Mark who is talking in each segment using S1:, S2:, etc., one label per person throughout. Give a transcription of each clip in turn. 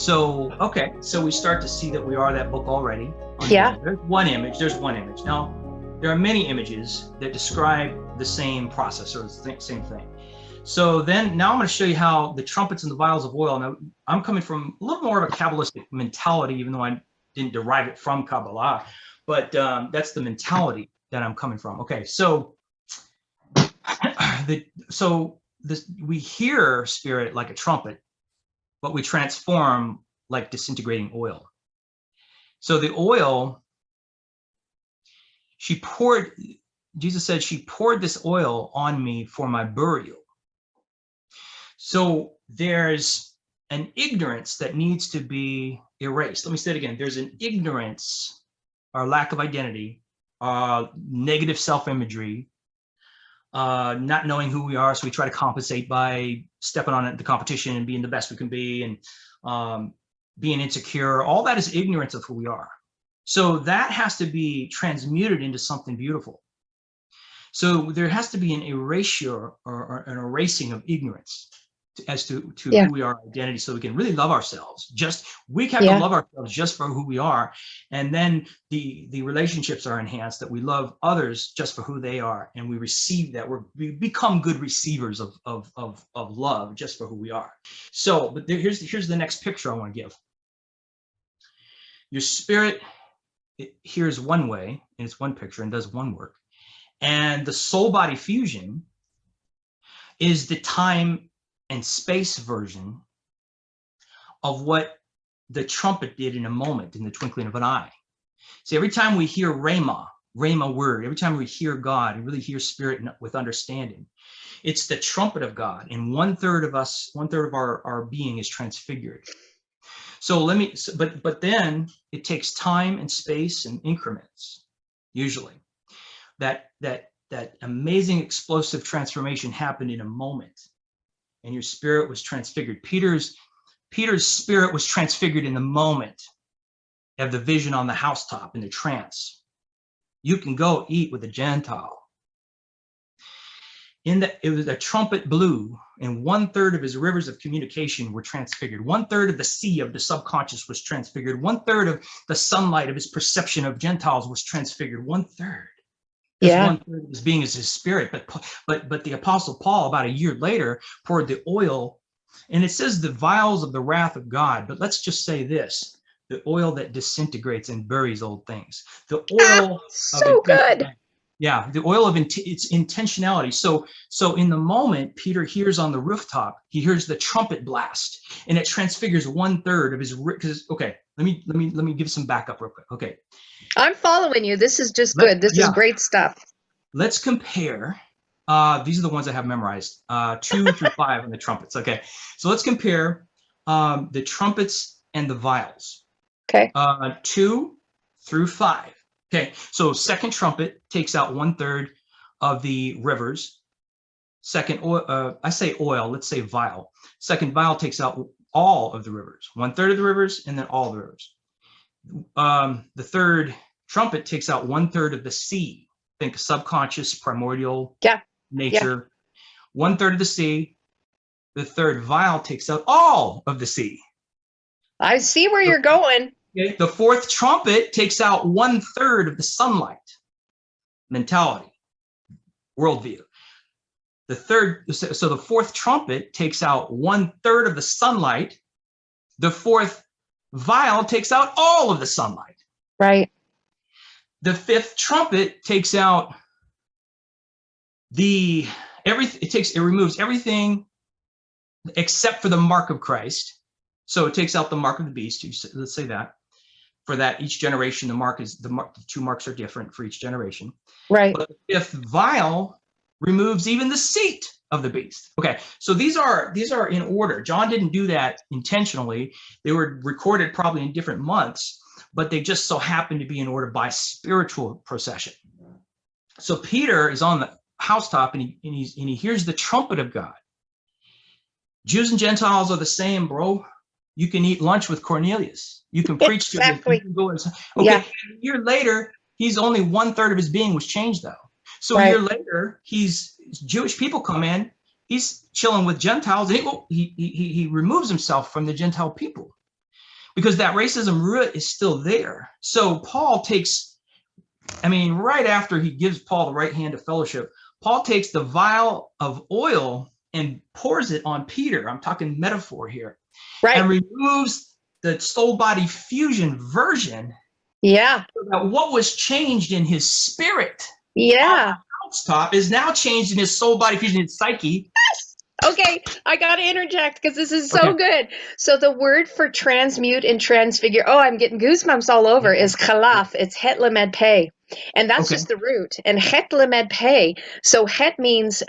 S1: So, okay, so we start to see that we are that book already.
S2: Yeah.
S1: There's one image. Now, there are many images that describe the same process or the same thing. So now I'm going to show you how the trumpets and the vials of oil. Now, I'm coming from a little more of a Kabbalistic mentality, even though I didn't derive it from Kabbalah, but that's the mentality that I'm coming from. Okay, so we hear spirit like a trumpet, but we transform like disintegrating oil. So the oil, Jesus said, she poured this oil on me for my burial. So there's an ignorance that needs to be erased. Let me say it again. There's an ignorance or lack of identity, negative self-imagery, not knowing who we are. So we try to compensate by stepping on the competition and being the best we can be, and being insecure. All that is ignorance of who we are. So that has to be transmuted into something beautiful. So there has to be an erasure or an erasing of ignorance as to who we are, identity, so we can really love ourselves. We have to love ourselves just for who we are, and then the relationships are enhanced, that we love others just for who they are, and we receive that. We become good receivers of love just for who we are. So, but here's the next picture I want to give. Your spirit, it hears one way, and it's one picture and does one work, and the soul body fusion is the time and space version of what the trumpet did in a moment, in the twinkling of an eye. See, every time we hear Rhema word, every time we hear God and really hear spirit with understanding, it's the trumpet of God, and 1/3 of us, 1/3 of our being is transfigured. So but then it takes time and space and increments, usually. That amazing explosive transformation happened in a moment, and your spirit was transfigured. Peter's spirit was transfigured in the moment of the vision on the housetop in the trance. You can go eat with a Gentile. It was a trumpet blew, and 1/3 of his rivers of communication were transfigured. 1/3 of the sea of the subconscious was transfigured. 1/3 of the sunlight of his perception of Gentiles was transfigured. 1/3. Because 1/3 of his being is his spirit. But the Apostle Paul, about a year later, poured the oil, and it says the vials of the wrath of God. But let's just say this: the oil that disintegrates and buries old things. The oil
S2: so good.
S1: Yeah, the oil of its intentionality. So in the moment, Peter hears on the rooftop, he hears the trumpet blast, and it transfigures 1/3 of his. Because let me give some backup real quick. Okay.
S2: I'm following you. This is just good. This is great stuff.
S1: Let's compare. These are the ones I have memorized, 2 through 5 on the trumpets. Okay, so let's compare the trumpets and the vials.
S2: Okay.
S1: 2 through 5. Okay, so second trumpet takes out 1/3 of the rivers. Second oil, I say oil, let's say vial. Second vial takes out all of the rivers, 1/3 of the rivers, and then all the rivers. The third trumpet takes out 1/3 of the sea. Think subconscious, primordial nature. 1/3 of the sea. The third vial takes out all of the sea.
S2: I see where you're going.
S1: Okay. The fourth trumpet takes out 1/3 of the sunlight. Mentality, worldview. So the fourth trumpet takes out 1/3 of the sunlight. The fourth vial takes out all of the sunlight.
S2: Right.
S1: The fifth trumpet takes out it removes everything except for the mark of Christ. So it takes out the mark of the beast. Let's say that. For that, each generation, the 2 marks are different for each generation.
S2: Right.
S1: But the fifth vial removes even the seat of the beast. Okay, so these are in order. John didn't do that intentionally. They were recorded probably in different months, but they just so happened to be in order by spiritual procession. So Peter is on the housetop, and he hears the trumpet of God. Jews and Gentiles are the same, bro. You can eat lunch with Cornelius. You can preach to him. Okay, a year later, he's only 1/3 of his being was changed, though. So a year later, Jewish people come in. He's chilling with Gentiles. And he removes himself from the Gentile people. because that racism root is still there. So Paul takes, I mean, right after he gives Paul the right hand of fellowship, Paul takes the vial of oil and pours it on Peter. I'm talking metaphor here.
S2: Right.
S1: And removes the soul body fusion version.
S2: Yeah.
S1: So that what was changed in his spirit,
S2: yeah,
S1: top is now changed in his soul body fusion, his psyche.
S2: Yes. Okay, I got to interject because this is so good. So the word for transmute and transfigure, oh, I'm getting goosebumps all over, is CHELAPH. It's het lamed pe. And that's just the root. And het lamed pe. So het means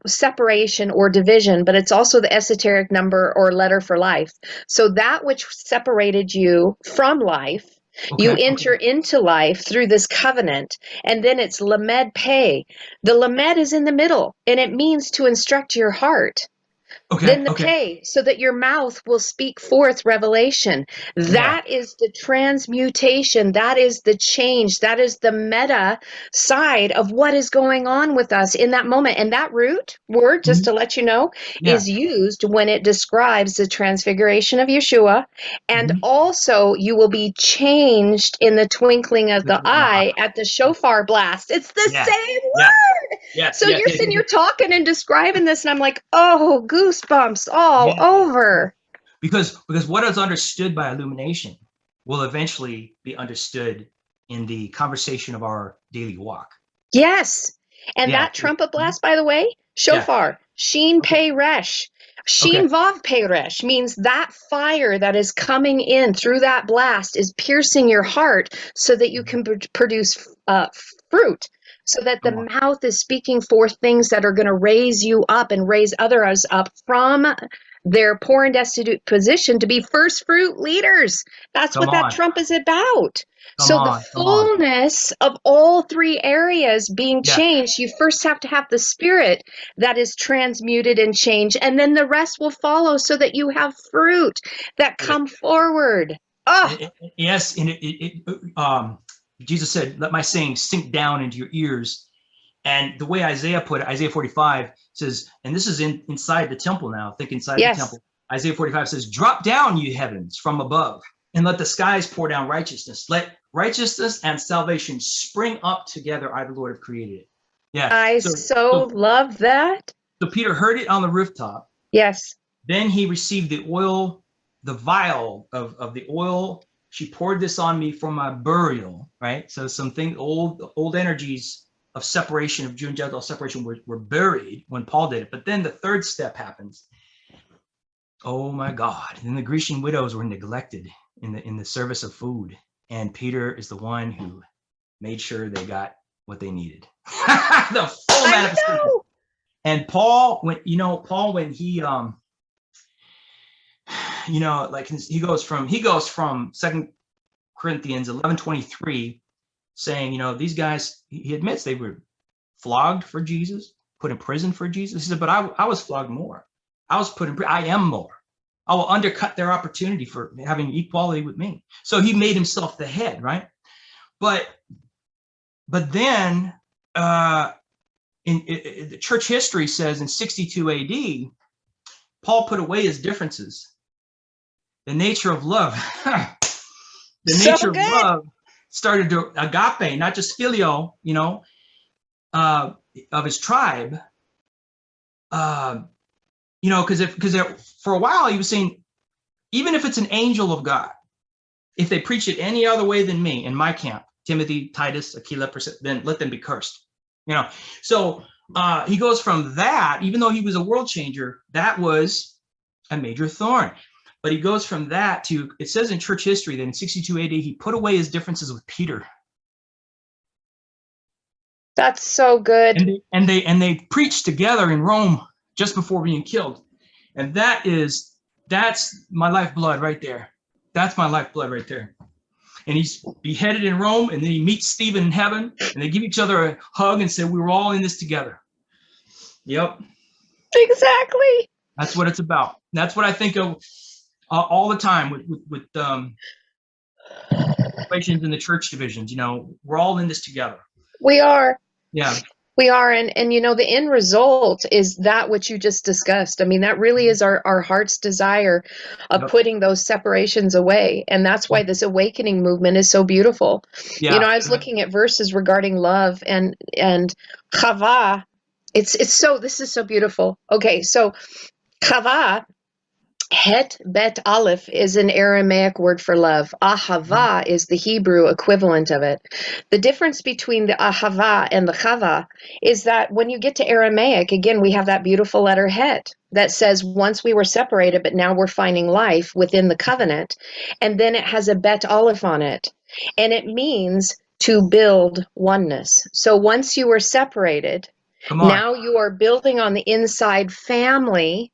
S2: separation or division, but it's also the esoteric number or letter for life. So that which separated you from life, you enter into life through this covenant, and then it's lamed pe. The lamed is in the middle, and it means to instruct your heart. Then the pay, so that your mouth will speak forth revelation. That is the transmutation. That is the change. That is the meta side of what is going on with us in that moment. And that root word, just to let you know, is used when it describes the transfiguration of Yeshua. And also you will be changed in the twinkling of the eye at the shofar blast. It's the same word. So you're sitting, you're talking and describing this, and I'm like, oh, goosebumps all over.
S1: Because what is understood by illumination will eventually be understood in the conversation of our daily walk.
S2: Yes. And that trumpet blast, by the way, shofar, Shin Pei Resh. Shin Vav Pei Resh means that fire that is coming in through that blast is piercing your heart so that you can produce fruit. So that the mouth is speaking forth things that are going to raise you up and raise others up from their poor and destitute position to be first fruit leaders. That's what that trump is about. So the fullness of all three areas being changed, you first have to have the spirit that is transmuted and changed, and then the rest will follow so that you have fruit that come forward. Oh,
S1: yes. Jesus said, let my saying sink down into your ears. And the way Isaiah put it, Isaiah 45 says, and this is inside the temple now, think inside the temple. Isaiah 45 says, drop down, you heavens, from above, and let the skies pour down righteousness. Let righteousness and salvation spring up together. I, the Lord, have created it. Yeah.
S2: I so love that.
S1: So Peter heard it on the rooftop.
S2: Yes.
S1: Then he received the oil, the vial of the oil. She poured this on me for my burial, right? So something, old energies of separation, of Jew and Gentile separation were buried when Paul did it. But then the third step happens. Oh my God. And the Grecian widows were neglected in the service of food. And Peter is the one who made sure they got what they needed. The full manifestation. And Paul, when he like he goes from 2 Corinthians 11:23, saying, these guys, he admits they were flogged for Jesus, put in prison for Jesus. He said, but I was flogged more. I was put in prison. I am more. I will undercut their opportunity for having equality with me. So he made himself the head, right? But then in the church history says in 62 AD, Paul put away his differences. The nature of love, love started to agape, not just filio, of his tribe. Because for a while he was saying, even if it's an angel of God, if they preach it any other way than me in my camp, Timothy, Titus, Aquila, then let them be cursed. So he goes from that, even though he was a world changer, that was a major thorn. But he goes from that to, it says in church history that in 62 AD, he put away his differences with Peter.
S2: That's so good.
S1: And they preached together in Rome just before being killed. And that's my lifeblood right there. That's my lifeblood right there. And he's beheaded in Rome, and then he meets Stephen in heaven, and they give each other a hug and say, we were all in this together. Yep.
S2: Exactly.
S1: That's what it's about. That's what I think of all the time with relations in the church divisions. We're all in this together.
S2: We are.
S1: Yeah.
S2: We are, and you know, the end result is that which you just discussed. I mean, that really is our heart's desire of
S1: Yep.
S2: putting those separations away. And that's why this awakening movement is so beautiful.
S1: Yeah.
S2: You know, I was looking at verses regarding love and Chava. It's so, this is so beautiful. Okay, so Chava, Het Bet Aleph, is an Aramaic word for love. Ahava is the Hebrew equivalent of it. The difference between the Ahava and the Chava is that when you get to Aramaic, again, we have that beautiful letter Het that says once we were separated, but now we're finding life within the covenant. And then it has a Bet Aleph on it. And it means to build oneness. So once you were separated,
S1: Come on.
S2: now you are building on the inside family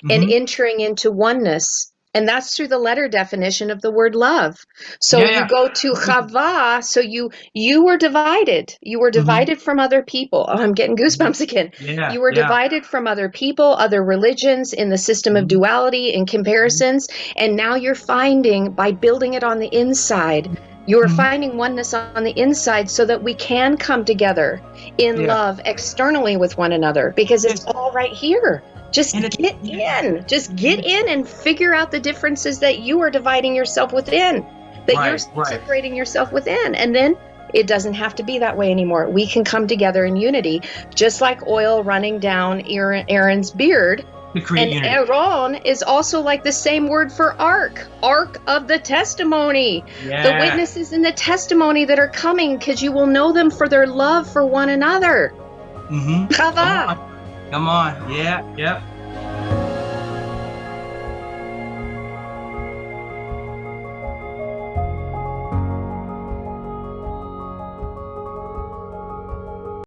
S2: and entering into oneness. And that's through the letter definition of the word love. So you go to Chava, so you were divided. You were divided from other people. Oh, I'm getting goosebumps again. You were divided from other people, other religions in the system of duality and comparisons. And now you're finding, by building it on the inside, you're finding oneness on the inside so that we can come together in love externally with one another, because it's all right here. Just get in. Just get in and figure out the differences that you are dividing yourself within, that you're separating yourself within. And then it doesn't have to be that way anymore. We can come together in unity, just like oil running down Aaron's beard. And Aaron is also like the same word for ark of the testimony. The witnesses in the testimony that are coming, because you will know them for their love for one another. Chava.
S1: Come on. Yeah.